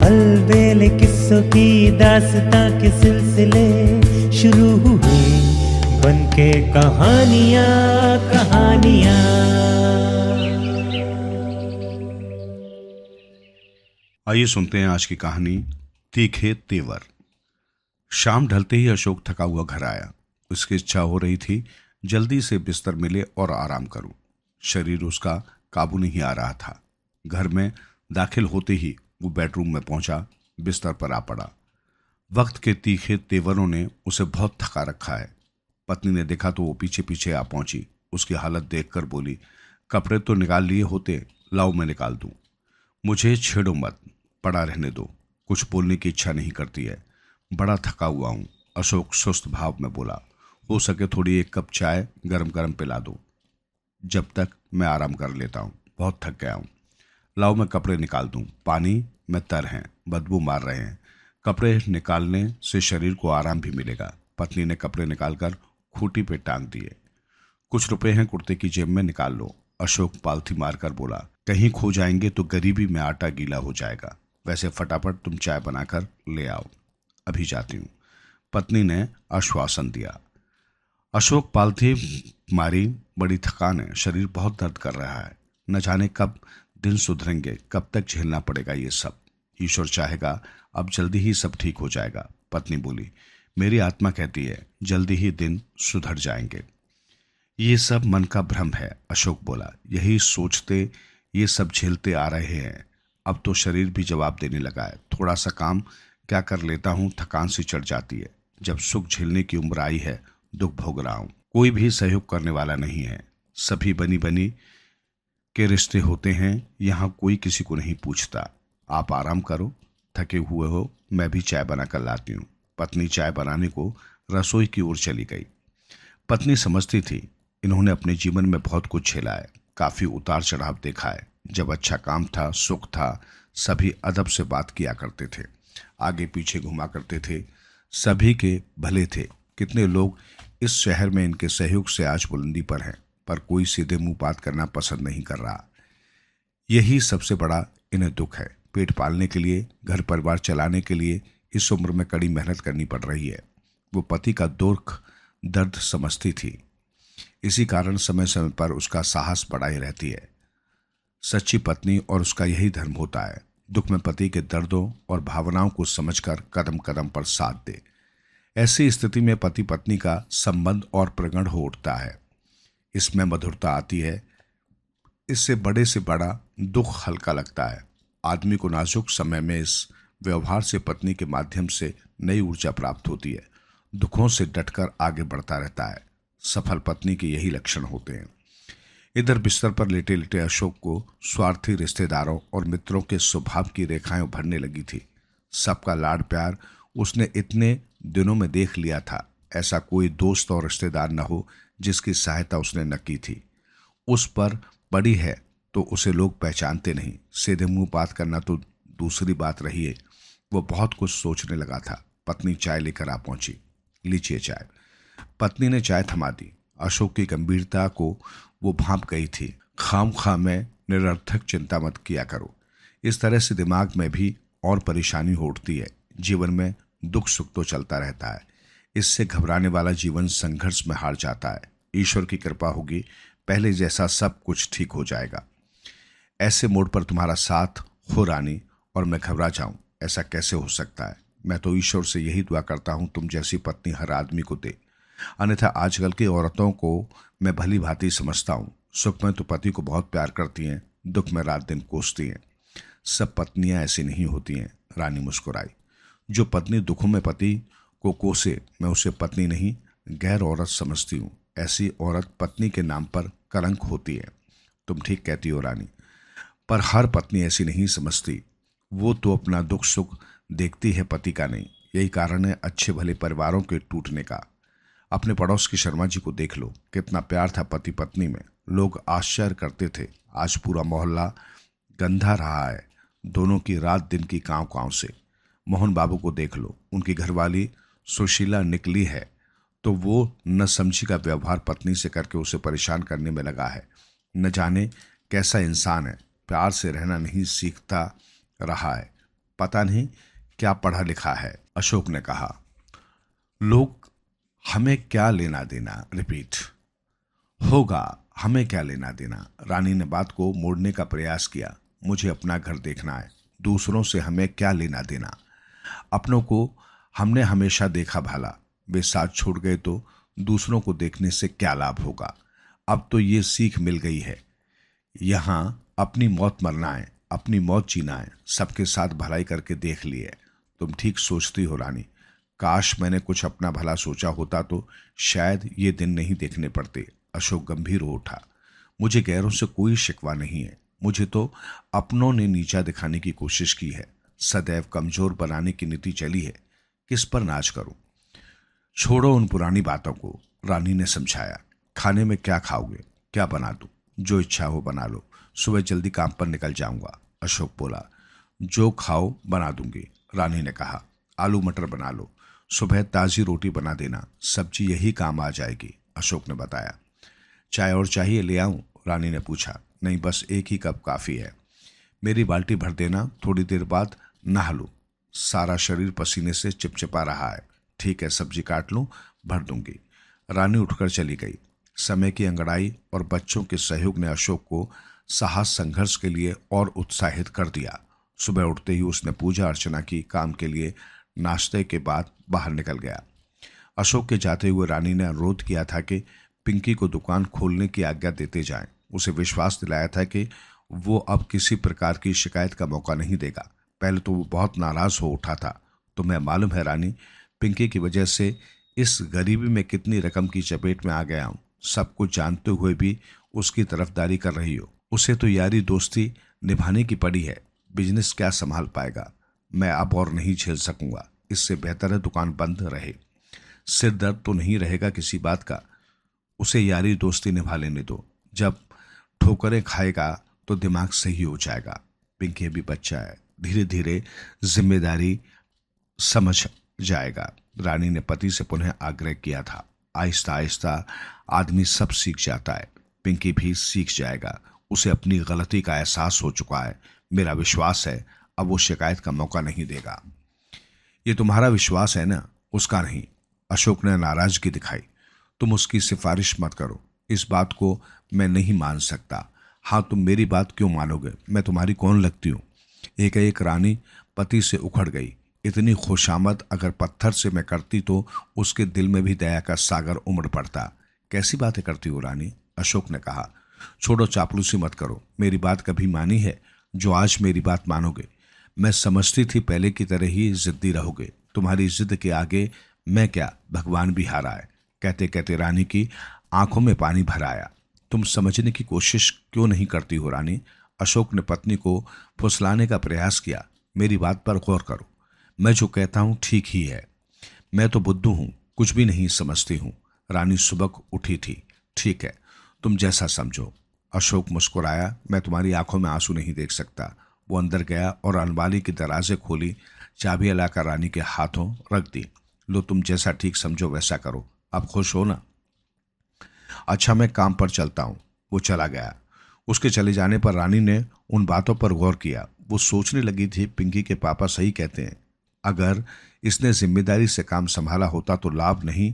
अलबेले किस्सों की दास्तां के सिलसिले शुरू हुए, बनके कहानियां कहानियां। आइए सुनते हैं आज की कहानी तीखे तेवर। शाम ढलते ही अशोक थका हुआ घर आया। उसकी इच्छा हो रही थी जल्दी से बिस्तर मिले और आराम करूं। शरीर उसका काबू नहीं आ रहा था। घर में दाखिल होते ही वो बेडरूम में पहुंचा, बिस्तर पर आ पड़ा। वक्त के तीखे तेवरों ने उसे बहुत थका रखा है। पत्नी ने देखा तो वो पीछे पीछे आ पहुंची। उसकी हालत देखकर बोली, कपड़े तो निकाल लिए होते, लाओ मैं निकाल दूं। मुझे छेड़ो मत, पड़ा रहने दो। कुछ बोलने की इच्छा नहीं करती है, बड़ा थका हुआ हूं। अशोक सुस्त भाव में बोला, हो सके थोड़ी एक कप चाय गरम गरम पिला दो, जब तक मैं आराम कर लेता हूं, बहुत थक गया हूं। लाओ मैं कपड़े निकाल दूं, पानी में तर हैं, बदबू मार रहे हैं। कपड़े निकालने से शरीर को आराम भी मिलेगा। पत्नी ने कपड़े निकालकर खूंटी पे टांग दिए। कुछ रुपए हैं, कुर्ते की जेब में निकाल लो। अशोक पालथी मारकर बोला, कहीं खो जाएंगे तो गरीबी में आटा गीला हो जाएगा। वैसे फटाफट तुम चाय बनाकर ले आओ, अभी जाती हूँ। पत्नी ने आश्वासन दिया। अशोक पालथी मारी, बड़ी थकान है, शरीर बहुत दर्द कर रहा है। न जाने कब दिन सुधरेंगे, कब तक झेलना पड़ेगा ये सब। ईश्वर चाहेगा अब जल्दी ही सब ठीक हो जाएगा। पत्नी बोली, मेरी आत्मा कहती है जल्दी ही दिन सुधर जाएंगे। ये सब मन का भ्रम है, अशोक बोला। यही सोचते ये सब झेलते आ रहे हैं। अब तो शरीर भी जवाब देने लगा है। थोड़ा सा काम क्या कर लेता हूँ, थकान सी चढ़ जाती है। जब सुख झेलने की उम्र आई है, दुख भोग रहा हूँ। कोई भी सहयोग करने वाला नहीं है। सभी बनी बनी के रिश्ते होते हैं, यहाँ कोई किसी को नहीं पूछता। आप आराम करो, थके हुए हो, मैं भी चाय बनाकर लाती हूँ। पत्नी चाय बनाने को रसोई की ओर चली गई। पत्नी समझती थी इन्होंने अपने जीवन में बहुत कुछ झेला है, काफी उतार चढ़ाव देखा है। जब अच्छा काम था, सुख था, सभी अदब से बात किया करते थे, आगे पीछे घुमा करते थे, सभी के भले थे। कितने लोग इस शहर में इनके सहयोग से आज बुलंदी पर हैं, पर कोई सीधे मुंह बात करना पसंद नहीं कर रहा। यही सबसे बड़ा इन्हें दुख है। पेट पालने के लिए, घर परिवार चलाने के लिए इस उम्र में कड़ी मेहनत करनी पड़ रही है। वो पति का दुख दर्द समझती थी, इसी कारण समय समय पर उसका साहस बढ़ाई रहती है। सच्ची पत्नी और उसका यही धर्म होता है, दुख में पति के दर्दों और भावनाओं को समझकर कदम कदम पर साथ दे। ऐसी स्थिति में पति पत्नी का संबंध और प्रगाढ़ हो उठता है। इसमें मधुरता आती है। इससे बड़े से बड़ा दुख हल्का लगता है। आदमी को नाजुक समय में इस व्यवहार से पत्नी के माध्यम से नई ऊर्जा प्राप्त होती है। दुखों से डटकर आगे बढ़ता रहता है। सफल पत्नी के यही लक्षण होते हैं। इधर बिस्तर पर लेटे लेटे अशोक को स्वार्थी रिश्तेदारों और मित्रों के स्वभाव की रेखाएं उभरने लगी थी। सबका लाड प्यार उसने इतने दिनों में देख लिया था। ऐसा कोई दोस्त और रिश्तेदार न हो जिसकी सहायता उसने न की थी। उस पर पड़ी है तो उसे लोग पहचानते नहीं। सीधे मुंह बात करना तो दूसरी बात रही है। वो बहुत कुछ सोचने लगा था। पत्नी चाय लेकर आ पहुंची। लीजिए चाय। पत्नी ने चाय थमा दी। अशोक की गंभीरता को वो भांप गई थी। खामखा में निरर्थक चिंता मत किया करो। इस तरह से दिमाग में भी और परेशानी हो उठती है। जीवन में दुख सुख तो चलता रहता है। इससे घबराने वाला जीवन संघर्ष में हार जाता है। ईश्वर की कृपा होगी, पहले जैसा सब कुछ ठीक हो जाएगा। ऐसे मोड़ पर तुम्हारा साथ हो रानी, और मैं घबरा जाऊं, ऐसा कैसे हो सकता है। मैं तो ईश्वर से यही दुआ करता हूं तुम जैसी पत्नी हर आदमी को दे। अन्यथा आजकल की औरतों को मैं भली भांति समझता हूं। सुख में तो पति को बहुत प्यार करती हैं, दुख में रात दिन कोसती हैं। सब पत्नियां ऐसी नहीं होती हैं। रानी मुस्कुराई। जो पत्नी दुखों में पति को कोसे, मैं उसे पत्नी नहीं गैर औरत समझती हूँ। ऐसी औरत पत्नी के नाम पर कलंक होती है। तुम ठीक कहती हो रानी, पर हर पत्नी ऐसी नहीं समझती। वो तो अपना दुख सुख देखती है, पति का नहीं। यही कारण है अच्छे भले परिवारों के टूटने का। अपने पड़ोस की शर्मा जी को देख लो, कितना प्यार था पति पत्नी में। लोग आश्चर्य करते थे। आज पूरा मोहल्ला गंधा रहा है दोनों की रात दिन की कांव कांव से। मोहन बाबू को देख लो, उनकी घरवाली सुशीला निकली है तो वो न समझी का व्यवहार पत्नी से करके उसे परेशान करने में लगा है। न जाने कैसा इंसान है, प्यार से रहना नहीं सीखता रहा है। पता नहीं क्या पढ़ा लिखा है, अशोक ने कहा। लोग हमें क्या लेना देना, रिपीट। होगा, हमें क्या लेना देना। रानी ने बात को मोड़ने का प्रयास किया। मुझे अपना घर देखना है, दूसरों से हमें क्या लेना देना। अपनों को हमने हमेशा देखा भाला, वे साथ छोड़ गए तो दूसरों को देखने से क्या लाभ होगा। अब तो ये सीख मिल गई है, यहाँ अपनी मौत मरना है, अपनी मौत जीना है, सबके साथ भलाई करके देख लिए। तुम ठीक सोचती हो रानी, काश मैंने कुछ अपना भला सोचा होता तो शायद ये दिन नहीं देखने पड़ते। अशोक गंभीर हो उठा। मुझे गैरों से कोई शिकवा नहीं है, मुझे तो अपनों ने नीचा दिखाने की कोशिश की है, सदैव कमजोर बनाने की नीति चली है। किस पर नाच करूं? छोड़ो उन पुरानी बातों को, रानी ने समझाया। खाने में क्या खाओगे, क्या बना दूं? जो इच्छा हो बना लो, सुबह जल्दी काम पर निकल जाऊंगा। अशोक बोला। जो खाओ बना दूंगी, रानी ने कहा। आलू मटर बना लो, सुबह ताजी रोटी बना देना, सब्जी यही काम आ जाएगी, अशोक ने बताया। चाय और चाहिए ले आऊं? रानी ने पूछा। नहीं, बस एक ही कप काफी है। मेरी बाल्टी भर देना, थोड़ी देर बाद नहा लूं, सारा शरीर पसीने से चिपचिपा रहा है। ठीक है, सब्जी काट लूं, भर दूंगी। रानी उठकर चली गई। समय की अंगड़ाई और बच्चों के सहयोग ने अशोक को साहस संघर्ष के लिए और उत्साहित कर दिया। सुबह उठते ही उसने पूजा अर्चना की, काम के लिए नाश्ते के बाद बाहर निकल गया। अशोक के जाते हुए रानी ने अनुरोध किया था कि पिंकी को दुकान खोलने की आज्ञा देते जाएं। उसे विश्वास दिलाया था कि वो अब किसी प्रकार की शिकायत का मौका नहीं देगा। पहले तो वो बहुत नाराज हो उठा था। तुम्हें मालूम है रानी, पिंकी की वजह से इस गरीबी में कितनी रकम की चपेट में आ गया हूं। सब कुछ जानते हुए भी उसकी तरफदारी कर रही हो। उसे तो यारी दोस्ती निभाने की पड़ी है, बिजनेस क्या संभाल पाएगा। मैं अब और नहीं झेल सकूंगा, इससे बेहतर है दुकान बंद रहे। सिर दर्द तो नहीं रहेगा किसी बात का, उसे यारी दोस्ती निभा लेने दो। जब ठोकरें खाएगा तो दिमाग सही हो जाएगा। पिंकी अभी बच्चा है, धीरे धीरे जिम्मेदारी समझ जाएगा। रानी ने पति से पुनः आग्रह किया था। आहिस्ता आहिस्ता आदमी सब सीख जाता है, पिंकी भी सीख जाएगा। उसे अपनी गलती का एहसास हो चुका है। मेरा विश्वास है अब वो शिकायत का मौका नहीं देगा। ये तुम्हारा विश्वास है ना, उसका नहीं, अशोक ने नाराजगी दिखाई। तुम उसकी सिफारिश मत करो, इस बात को मैं नहीं मान सकता। हाँ, तुम मेरी बात क्यों मानोगे? मैं तुम्हारी कौन लगती हूँ? एक रानी पति से उखड़ गई। इतनी खुशामद अगर पत्थर से मैं करती तो उसके दिल में भी दया का सागर उमड़ पड़ता। कैसी बातें करती हो रानी, अशोक ने कहा। छोड़ो, चापलूसी मत करो। मेरी बात कभी मानी है जो आज मेरी बात मानोगे? मैं समझती थी पहले की तरह ही जिद्दी रहोगे। तुम्हारी जिद के आगे मैं क्या, भगवान भी हारा है। कहते कहते रानी की आंखों में पानी भर आया। तुम समझने की कोशिश क्यों नहीं करती हो रानी? अशोक ने पत्नी को फुसलाने का प्रयास किया। मेरी बात पर गौर करो, मैं जो कहता हूं ठीक ही है। मैं तो बुद्धू हूं, कुछ भी नहीं समझती हूं। रानी सुबह उठी थी। ठीक है, तुम जैसा समझो। अशोक मुस्कुराया। मैं तुम्हारी आंखों में आंसू नहीं देख सकता। वो अंदर गया और अलमारी की दराजें खोली, चाबियां लाकर रानी के हाथों रख दी। लो, तुम जैसा ठीक समझो वैसा करो। अब खुश हो ना? अच्छा, मैं काम पर चलता हूं। वो चला गया। उसके चले जाने पर रानी ने उन बातों पर गौर किया। वो सोचने लगी थी, पिंकी के पापा सही कहते हैं। अगर इसने जिम्मेदारी से काम संभाला होता तो लाभ नहीं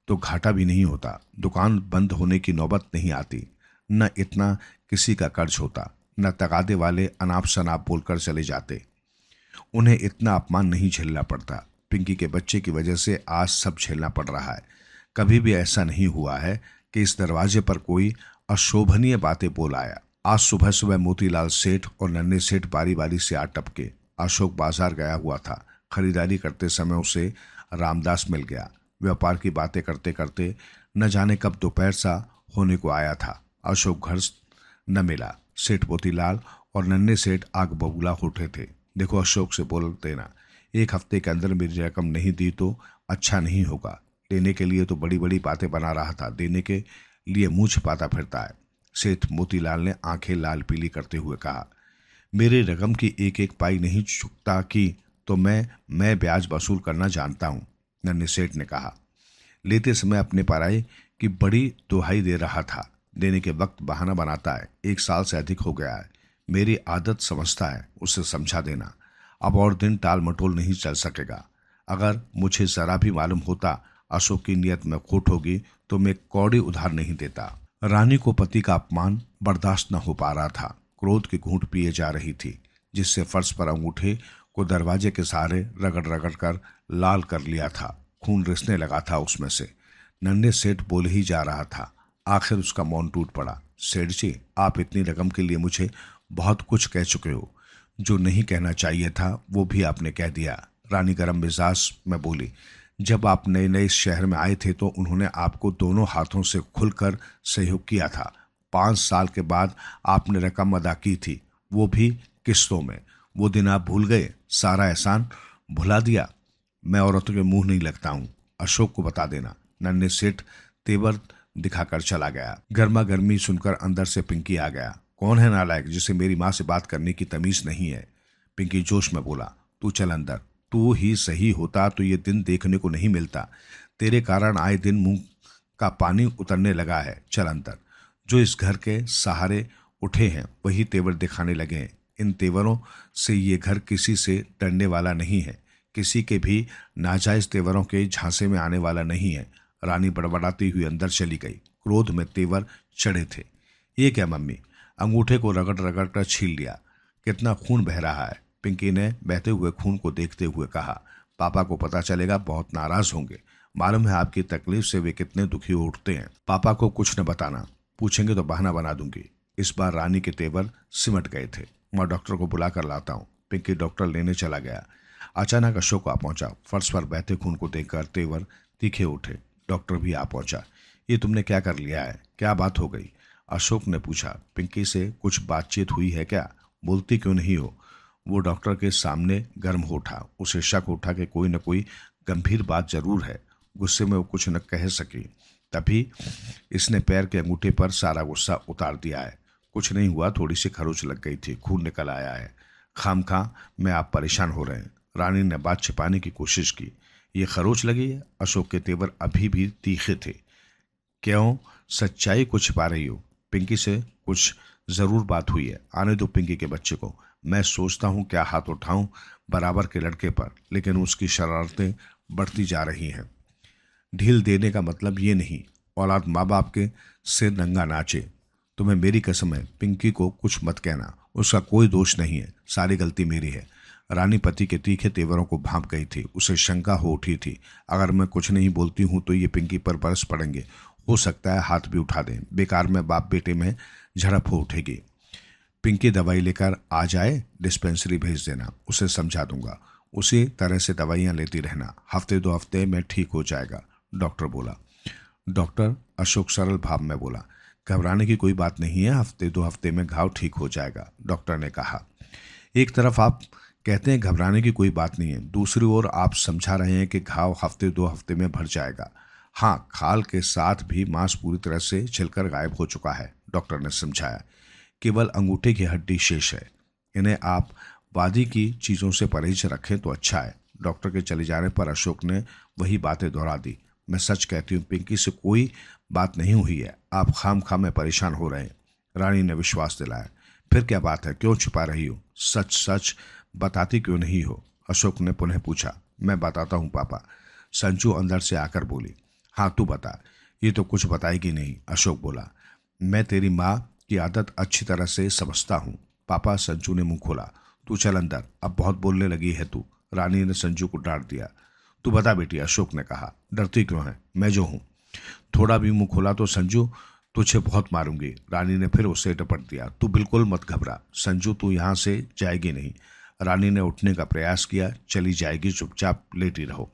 तो घाटा भी नहीं होता। दुकान बंद होने की नौबत नहीं आती, न इतना किसी का कर्ज होता, न तगादे वाले अनाप शनाप बोलकर चले जाते। उन्हें इतना अपमान नहीं झेलना पड़ता। पिंकी के बच्चे की वजह से आज सब झेलना पड़ रहा है। कभी भी ऐसा नहीं हुआ है कि इस दरवाजे पर कोई अशोभनीय बातें बोल आया। आज सुबह सुबह मोतीलाल सेठ और नन्हे सेठ बारी बारी से आ टपके। अशोक बाजार गया हुआ था। खरीदारी करते समय उसे रामदास मिल गया। व्यापार की बातें करते करते न जाने कब दोपहर सा होने को आया था। अशोक घर न मिला। सेठ मोतीलाल और नन्हे सेठ आग बबूला उठे थे। देखो, अशोक से बोल देना, एक हफ्ते के अंदर मेरी रकम नहीं दी तो अच्छा नहीं होगा। लेने के लिए तो बड़ी बड़ी बातें बना रहा था, देने के लिए मुंह छिपाता फिरता है। सेठ मोतीलाल ने आंखें लाल पीली करते हुए कहा। मेरी रकम की एक एक पाई नहीं चुकता की तो मैं ब्याज वसूल करना जानता हूं, नन्हे सेठ ने कहा। लेते समय अपने पराये की बड़ी दुहाई दे रहा था। देने के वक्त बहाना बनाता है। 1 साल से अधिक हो गया है। मेरी आदत समझता है, उसे समझा देना। अब और दिन टाल मटोल नहीं चल सकेगा। अगर मुझे जरा भी मालूम होता अशोक की नियत में खोट होगी तो मैं कौड़ी उधार नहीं देता। रानी को पति का अपमान बर्दाश्त न हो पा रहा था। क्रोध की घूंट पिए जा रही थी, जिससे फर्श पर अंगूठे को दरवाजे के सहारे रगड़ रगड़ कर लाल कर लिया था। खून रिसने लगा था उसमें से। नन्हे सेठ बोल ही जा रहा था, आखिर उसका मौन टूट पड़ा। सेठ जी, आप इतनी रकम के लिए मुझे बहुत कुछ कह चुके हो। जो नहीं कहना चाहिए था वो भी आपने कह दिया। रानी गरम मिजाज में बोली, जब आप नए नए इस शहर में आए थे तो उन्होंने आपको दोनों हाथों से खुलकर सहयोग किया था। 5 साल के बाद आपने रकम अदा की थी, वो भी किस्तों में। वो दिन आप भूल गए, सारा एहसान भुला दिया। मैं औरतों के मुंह नहीं लगता हूँ, अशोक को बता देना। नन्हे सेठ तेवर दिखाकर चला गया। गर्मा गर्मी सुनकर अंदर से पिंकी आ गया। कौन है नालायक जिसे मेरी माँ से बात करने की तमीज नहीं है? पिंकी जोश में बोला, तू चल अंदर। तू ही सही होता तो ये दिन देखने को नहीं मिलता। तेरे कारण आए दिन मुंह का पानी उतरने लगा है। चल अंदर। जो इस घर के सहारे उठे हैं वही तेवर दिखाने लगे हैं। इन तेवरों से ये घर किसी से डरने वाला नहीं है, किसी के भी नाजायज तेवरों के झांसे में आने वाला नहीं है। रानी बड़बड़ाती हुई अंदर चली गई। क्रोध में तेवर चढ़े थे। ये क्या मम्मी? अंगूठे को रगड़ रगड़ कर छील लिया। कितना खून बह रहा है। पिंकी ने बहते हुए खून को देखते हुए कहा, पापा को पता चलेगा बहुत नाराज होंगे। मालूम है आपकी तकलीफ से वे कितने दुखी उठते हैं। पापा को कुछ न बताना, पूछेंगे तो बहाना बना दूंगी। इस बार रानी के तेवर सिमट गए थे। मैं डॉक्टर को बुला कर लाता हूँ। पिंकी डॉक्टर लेने चला गया। अचानक अशोक आ पहुंचा। फर्श पर बहते खून को देखकर तेवर तीखे उठे। डॉक्टर भी आ पहुंचा। ये तुमने क्या कर लिया है? क्या बात हो गई? अशोक ने पूछा। पिंकी से कुछ बातचीत हुई है क्या? बोलती क्यों नहीं हो? वो डॉक्टर के सामने गर्म हो उठा। उसे शक उठा कि कोई न कोई गंभीर बात जरूर है। गुस्से में वो कुछ न कह सकी। तभी इसने पैर के अंगूठे पर सारा गुस्सा उतार दिया है। कुछ नहीं हुआ, थोड़ी सी खरोच लग गई थी, खून निकल आया है। खामखा में आप परेशान हो रहे हैं। रानी ने बात छिपाने की कोशिश की। ये खरोच लगी है? अशोक के तेवर अभी भी तीखे थे। क्यों सच्चाई को छिपा रही हो? पिंकी से कुछ जरूर बात हुई है। आने दो पिंकी के बच्चे को। मैं सोचता हूँ क्या हाथ उठाऊं बराबर के लड़के पर, लेकिन उसकी शरारतें बढ़ती जा रही हैं। ढील देने का मतलब ये नहीं औलाद माँ बाप के सिर नंगा नाचे। तुम्हें मेरी कसम है, पिंकी को कुछ मत कहना। उसका कोई दोष नहीं है, सारी गलती मेरी है। रानी पति के तीखे तेवरों को भांप गई थी। उसे शंका हो उठी थी, अगर मैं कुछ नहीं बोलती हूँ तो ये पिंकी पर बरस पड़ेंगे। हो सकता है हाथ भी उठा दें। बेकार में बाप बेटे में झड़प हो उठेगी। पिंकी दवाई लेकर आ जाए, डिस्पेंसरी भेज देना, उसे समझा दूंगा। उसी तरह से दवाइयाँ लेती रहना, हफ्ते 2 हफ्ते में ठीक हो जाएगा, डॉक्टर बोला। डॉक्टर, अशोक सरल भाव में बोला, घबराने की कोई बात नहीं है, हफ्ते 2 हफ्ते में घाव ठीक हो जाएगा, डॉक्टर ने कहा। एक तरफ आप कहते हैं घबराने की कोई बात नहीं है, दूसरी ओर आप समझा रहे हैं कि घाव हफ्ते 2 हफ्ते में भर जाएगा। हाँ, खाल के साथ भी मांस पूरी तरह से छिलकर गायब हो चुका है, डॉक्टर ने समझाया। केवल अंगूठे की हड्डी शेष है। इन्हें आप वादी की चीज़ों से परहेज रखें तो अच्छा है। डॉक्टर के चले जाने पर अशोक ने वही बातें दोहरा दी। मैं सच कहती हूँ, पिंकी से कोई बात नहीं हुई है। आप खाम में परेशान हो रहे हैं, रानी ने विश्वास दिलाया। फिर क्या बात है, क्यों छुपा रही हो? सच सच बताती क्यों नहीं हो? अशोक ने पुनः पूछा। मैं बताता हूँ पापा, संजू अंदर से आकर बोली। हाँ तू बता। ये तो कुछ बताएगी नहीं, अशोक बोला। मैं तेरी माँ की आदत अच्छी तरह से समझता हूँ पापा, संजू ने मुंह खोला। तू चल अंदर, अब बहुत बोलने लगी है तू, रानी ने संजू को डांट दिया। तू बता बेटी, अशोक ने कहा। डरती क्यों है, मैं जो हूँ। थोड़ा भी मुंह खोला तो संजू तुझे बहुत मारूंगी, रानी ने फिर उसे डपट दिया। तू बिल्कुल मत घबरा संजू, तू यहाँ से जाएगी नहीं। रानी ने उठने का प्रयास किया। चली जाएगी, चुपचाप लेटी रहो।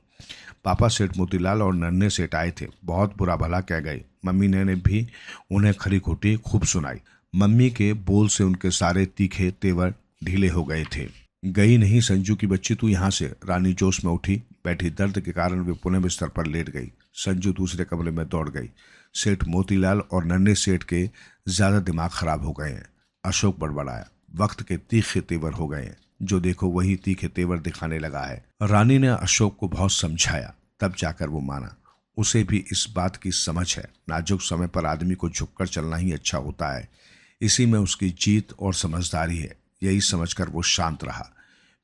पापा सेठ मोतीलाल और नन्हे सेठ आए थे, बहुत बुरा भला कह गए। मम्मी ने भी उन्हें खरी खोटी खूब सुनाई। मम्मी के बोल से उनके सारे तीखे तेवर ढीले हो गए थे। गई नहीं संजू की बच्ची तू यहाँ से, रानी जोश में उठी बैठी। दर्द के कारण वे पुनः बिस्तर पर लेट गई। संजू दूसरे कमरे में दौड़ गई। सेठ मोतीलाल और नन्हे सेठ के ज्यादा दिमाग खराब हो गए हैं, अशोक बड़बड़ाया। वक्त के तीखे तेवर हो गए हैं, जो देखो वही तीखे तेवर दिखाने लगा है। रानी ने अशोक को बहुत समझाया, तब जाकर वो माना। उसे भी इस बात की समझ है, नाजुक समय पर आदमी को झुककर चलना ही अच्छा होता है। इसी में उसकी जीत और समझदारी है। यही समझकर वो शांत रहा।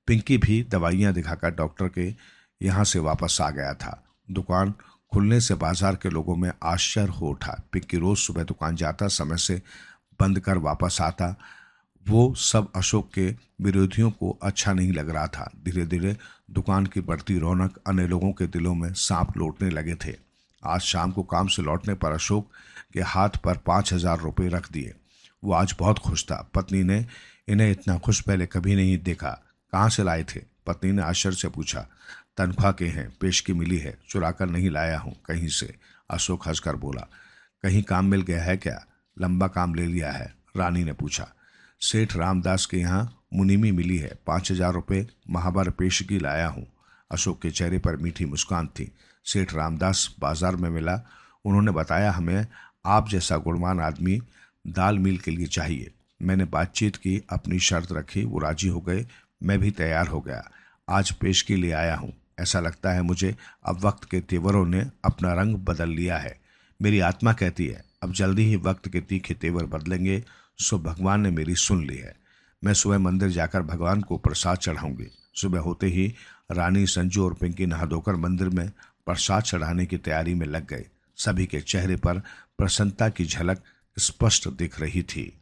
पिंकी भी दवाइयां दिखाकर डॉक्टर के यहाँ से वापस आ गया था। दुकान खुलने से बाजार के लोगों में आश्चर्य हो उठा। पिंकी रोज सुबह दुकान जाता, समय से बंद कर वापस आता। वो सब अशोक के विरोधियों को अच्छा नहीं लग रहा था। धीरे धीरे दुकान की बढ़ती रौनक अन्य लोगों के दिलों में सांप लौटने लगे थे। आज शाम को काम से लौटने पर अशोक के हाथ पर 5,000 रुपये रख दिए। वो आज बहुत खुश था। पत्नी ने इन्हें इतना खुश पहले कभी नहीं देखा। कहाँ से लाए थे? पत्नी ने आश्चर्य से पूछा। तनख्वाह के हैं, पेशगी मिली है, चुराकर नहीं लाया हूँ कहीं से, अशोक हंसकर बोला। कहीं काम मिल गया है क्या? लंबा काम ले लिया है? रानी ने पूछा। सेठ रामदास के यहाँ मुनीमी मिली है, 5,000 रुपये महावर पेशगी लाया हूँ। अशोक के चेहरे पर मीठी मुस्कान थी। सेठ रामदास बाजार में मिला। उन्होंने बताया हमें आप जैसा गुणवान आदमी दाल मिल के लिए चाहिए। मैंने बातचीत की, अपनी शर्त रखी, वो राजी हो गए। मैं भी तैयार हो गया। आज पेशगी ले आया हूँ। ऐसा लगता है मुझे अब वक्त के तेवरों ने अपना रंग बदल लिया है। मेरी आत्मा कहती है अब जल्दी ही वक्त के तीखे तेवर बदलेंगे। सो भगवान ने मेरी सुन ली है। मैं सुबह मंदिर जाकर भगवान को प्रसाद चढ़ाऊंगी। सुबह होते ही रानी, संजू और पिंकी नहा धोकर मंदिर में प्रसाद चढ़ाने की तैयारी में लग गए। सभी के चेहरे पर प्रसन्नता की झलक स्पष्ट दिख रही थी।